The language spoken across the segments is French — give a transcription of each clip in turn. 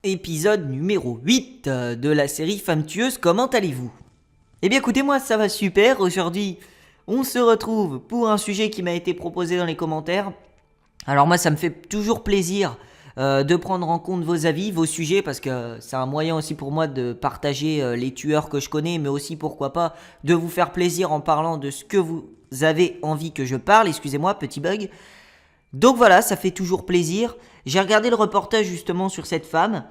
Épisode numéro 8 de la série Femmes tueuses, comment allez-vous? Eh bien écoutez, moi ça va super, aujourd'hui on se retrouve pour un sujet qui m'a été proposé dans les commentaires. Alors moi ça me fait toujours plaisir de prendre en compte vos avis, vos sujets, parce que c'est un moyen aussi pour moi de partager les tueurs que je connais, mais aussi pourquoi pas de vous faire plaisir en parlant de ce que vous avez envie que je parle, excusez-moi, petit bug. Donc voilà, ça fait toujours plaisir. J'ai regardé le reportage justement sur cette femme.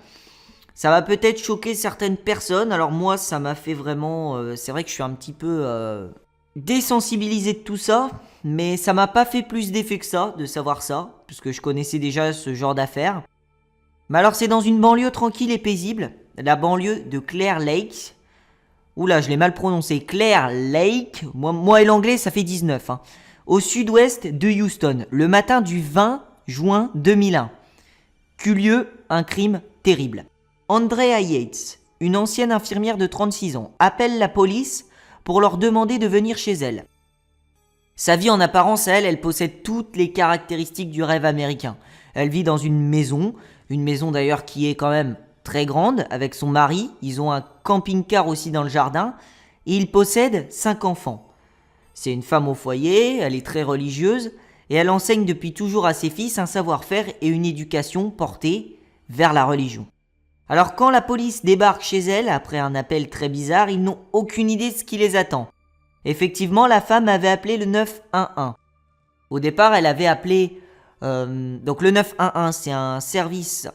Ça va peut-être choquer certaines personnes. Alors moi, ça m'a fait vraiment... c'est vrai que je suis un petit peu désensibilisé de tout ça. Mais ça m'a pas fait plus d'effet que ça, de savoir ça. Puisque je connaissais déjà ce genre d'affaires. Mais alors c'est dans une banlieue tranquille et paisible. La banlieue de Clear Lake. Oula, je l'ai mal prononcé. Clear Lake. Moi et l'anglais, ça fait 19. Hein. Au sud-ouest de Houston. Le matin du 20 juin 2001. Qu'eut lieu un crime terrible. Andrea Yates, une ancienne infirmière de 36 ans, appelle la police pour leur demander de venir chez elle. Sa vie en apparence, elle possède toutes les caractéristiques du rêve américain. Elle vit dans une maison d'ailleurs qui est quand même très grande, avec son mari. Ils ont un camping-car aussi dans le jardin, et ils possèdent 5 enfants. C'est une femme au foyer, elle est très religieuse, et elle enseigne depuis toujours à ses fils un savoir-faire et une éducation portée vers la religion. Alors quand la police débarque chez elle, après un appel très bizarre, ils n'ont aucune idée de ce qui les attend. Effectivement, la femme avait appelé le 911. Au départ, elle avait appelé... donc le 911, c'est un service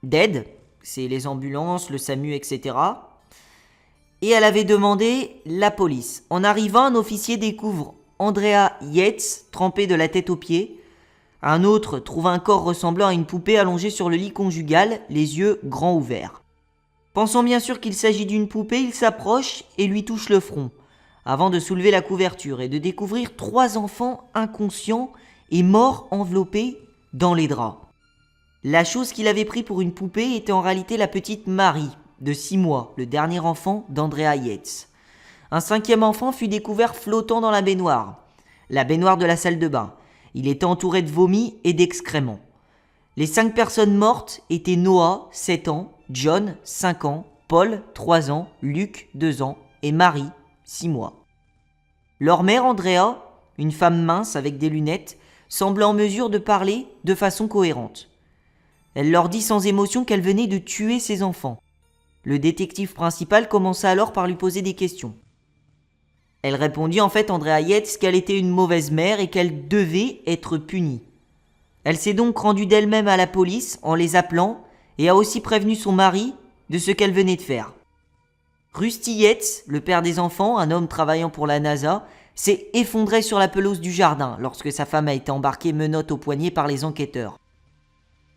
d'aide, c'est les ambulances, le SAMU, etc. Et elle avait demandé la police. En arrivant, un officier découvre Andrea Yates, trempée de la tête aux pieds. Un autre trouve un corps ressemblant à une poupée allongée sur le lit conjugal, les yeux grands ouverts. Pensant bien sûr qu'il s'agit d'une poupée, il s'approche et lui touche le front, avant de soulever la couverture et de découvrir 3 enfants inconscients et morts enveloppés dans les draps. La chose qu'il avait pris pour une poupée était en réalité la petite Marie, de 6 mois, le dernier enfant d'Andrea Yates. Un 5e enfant fut découvert flottant dans la baignoire de la salle de bain. Il était entouré de vomi et d'excréments. Les 5 personnes mortes étaient Noah, 7 ans, John, 5 ans, Paul, 3 ans, Luc, 2 ans et Marie, 6 mois. Leur mère, Andrea, une femme mince avec des lunettes, semblait en mesure de parler de façon cohérente. Elle leur dit sans émotion qu'elle venait de tuer ses enfants. Le détective principal commença alors par lui poser des questions. Elle répondit en fait, Andrea Yates, qu'elle était une mauvaise mère et qu'elle devait être punie. Elle s'est donc rendue d'elle-même à la police en les appelant et a aussi prévenu son mari de ce qu'elle venait de faire. Rusty Yates, le père des enfants, un homme travaillant pour la NASA, s'est effondré sur la pelouse du jardin lorsque sa femme a été embarquée menottes au poignet par les enquêteurs.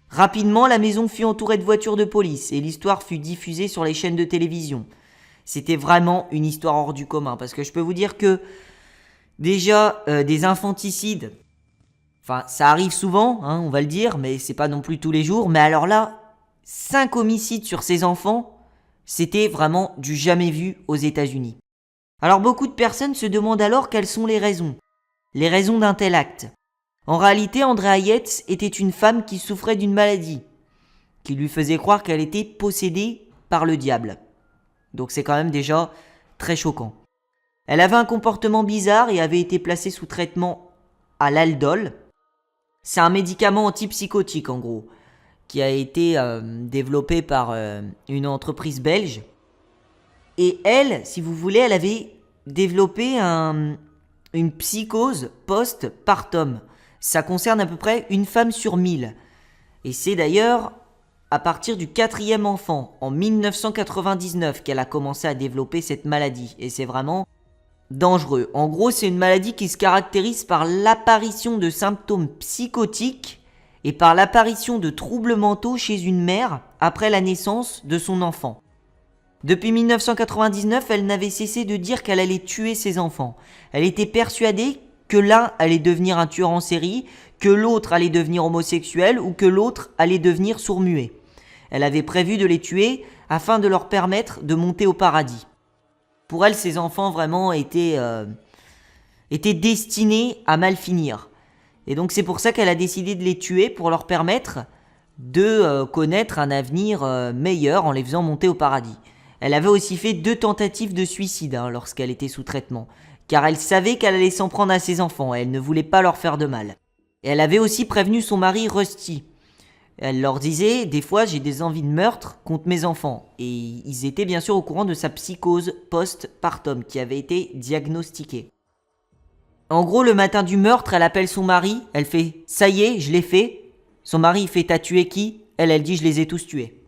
Rapidement, la maison fut entourée de voitures de police et l'histoire fut diffusée sur les chaînes de télévision. C'était vraiment une histoire hors du commun, parce que je peux vous dire que déjà des infanticides, enfin ça arrive souvent, hein, on va le dire, mais c'est pas non plus tous les jours, mais alors là, 5 homicides sur ces enfants, c'était vraiment du jamais vu aux États-Unis. Alors beaucoup de personnes se demandent alors quelles sont les raisons d'un tel acte. En réalité, Andrea Yates était une femme qui souffrait d'une maladie, qui lui faisait croire qu'elle était possédée par le diable. Donc c'est quand même déjà très choquant. Elle avait un comportement bizarre et avait été placée sous traitement à l'Aldol. C'est un médicament antipsychotique en gros, qui a été développé par une entreprise belge. Et elle, si vous voulez, elle avait développé une psychose post-partum. Ça concerne à peu près une femme sur 1000. Et c'est d'ailleurs à partir du 4e enfant, en 1999, qu'elle a commencé à développer cette maladie. Et c'est vraiment dangereux. En gros, c'est une maladie qui se caractérise par l'apparition de symptômes psychotiques et par l'apparition de troubles mentaux chez une mère après la naissance de son enfant. Depuis 1999, elle n'avait cessé de dire qu'elle allait tuer ses enfants. Elle était persuadée que l'un allait devenir un tueur en série, que l'autre allait devenir homosexuel ou que l'autre allait devenir sourd-muet. Elle avait prévu de les tuer afin de leur permettre de monter au paradis. Pour elle, ces enfants vraiment étaient destinés à mal finir. Et donc c'est pour ça qu'elle a décidé de les tuer pour leur permettre de connaître un avenir meilleur en les faisant monter au paradis. Elle avait aussi fait 2 tentatives de suicide lorsqu'elle était sous traitement, car elle savait qu'elle allait s'en prendre à ses enfants et elle ne voulait pas leur faire de mal. Et elle avait aussi prévenu son mari Rusty. Elle leur disait, des fois j'ai des envies de meurtre contre mes enfants. Et ils étaient bien sûr au courant de sa psychose post-partum qui avait été diagnostiquée. En gros, le matin du meurtre, elle appelle son mari, elle fait « ça y est, je l'ai fait ». Son mari il fait « t'as tué qui ?» Elle dit « je les ai tous tués ».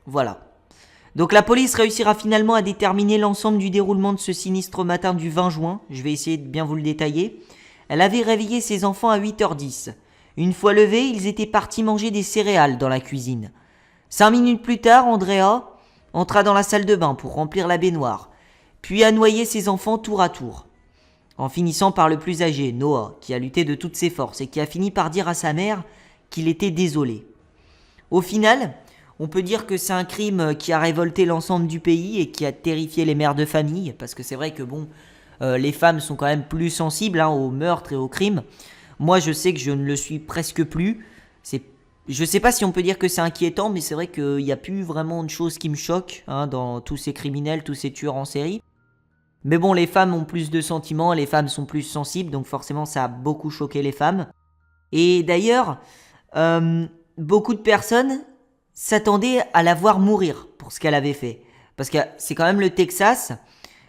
Voilà. Donc la police réussira finalement à déterminer l'ensemble du déroulement de ce sinistre matin du 20 juin. Je vais essayer de bien vous le détailler. Elle avait réveillé ses enfants à 8h10. Une fois levés, ils étaient partis manger des céréales dans la cuisine. 5 minutes plus tard, Andrea entra dans la salle de bain pour remplir la baignoire, puis a noyé ses enfants tour à tour. En finissant par le plus âgé, Noah, qui a lutté de toutes ses forces et qui a fini par dire à sa mère qu'il était désolé. Au final, on peut dire que c'est un crime qui a révolté l'ensemble du pays et qui a terrifié les mères de famille, parce que c'est vrai que les femmes sont quand même plus sensibles aux meurtres et aux crimes. Moi, je sais que je ne le suis presque plus. Je ne sais pas si on peut dire que c'est inquiétant, mais c'est vrai qu'il n'y a plus vraiment de choses qui me choquent dans tous ces criminels, tous ces tueurs en série. Mais bon, les femmes ont plus de sentiments, les femmes sont plus sensibles, donc forcément ça a beaucoup choqué les femmes. Et d'ailleurs, beaucoup de personnes s'attendaient à la voir mourir pour ce qu'elle avait fait. Parce que c'est quand même le Texas,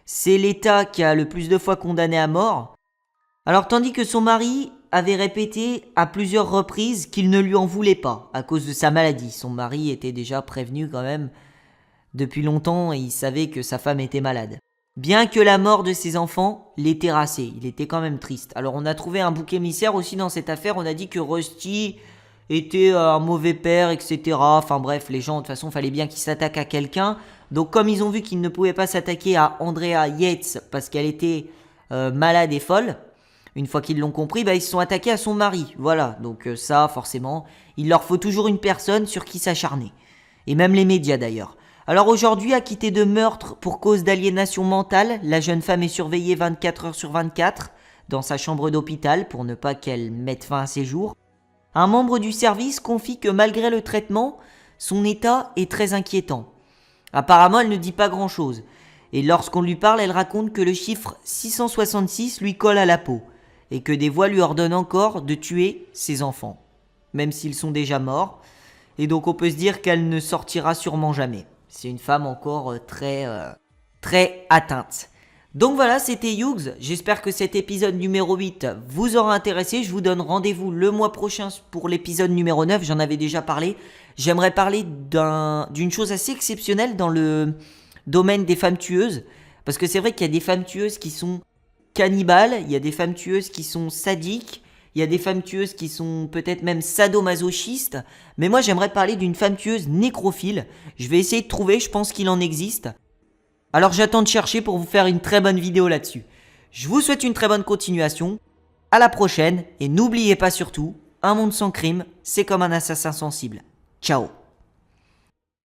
c'est l'État qui a le plus de fois condamné à mort. Alors tandis que son mari avait répété à plusieurs reprises qu'il ne lui en voulait pas à cause de sa maladie. Son mari était déjà prévenu quand même depuis longtemps et il savait que sa femme était malade. Bien que la mort de ses enfants l'ait terrassé, il était quand même triste. Alors on a trouvé un bouc émissaire aussi dans cette affaire, on a dit que Rusty était un mauvais père, etc. Enfin bref, les gens de toute façon fallait bien qu'ils s'attaquent à quelqu'un. Donc comme ils ont vu qu'ils ne pouvaient pas s'attaquer à Andrea Yates parce qu'elle était malade et folle, une fois qu'ils l'ont compris, ils se sont attaqués à son mari. Voilà, donc ça forcément, il leur faut toujours une personne sur qui s'acharner. Et même les médias d'ailleurs. Alors aujourd'hui, acquittée de meurtre pour cause d'aliénation mentale, la jeune femme est surveillée 24 heures sur 24 dans sa chambre d'hôpital pour ne pas qu'elle mette fin à ses jours. Un membre du service confie que malgré le traitement, son état est très inquiétant. Apparemment, elle ne dit pas grand-chose. Et lorsqu'on lui parle, elle raconte que le chiffre 666 lui colle à la peau et que des voix lui ordonnent encore de tuer ses enfants, même s'ils sont déjà morts. Et donc on peut se dire qu'elle ne sortira sûrement jamais. C'est une femme encore très atteinte. Donc voilà, c'était Hughes. J'espère que cet épisode numéro 8 vous aura intéressé. Je vous donne rendez-vous le mois prochain pour l'épisode numéro 9. J'en avais déjà parlé. J'aimerais parler d'une chose assez exceptionnelle dans le domaine des femmes tueuses. Parce que c'est vrai qu'il y a des femmes tueuses qui sont cannibales. Il y a des femmes tueuses qui sont sadiques. Il y a des femmes tueuses qui sont peut-être même sadomasochistes. Mais moi, j'aimerais parler d'une femme tueuse nécrophile. Je vais essayer de trouver, je pense qu'il en existe. Alors j'attends de chercher pour vous faire une très bonne vidéo là-dessus. Je vous souhaite une très bonne continuation. À la prochaine. Et n'oubliez pas surtout, un monde sans crime, c'est comme un assassin sensible. Ciao.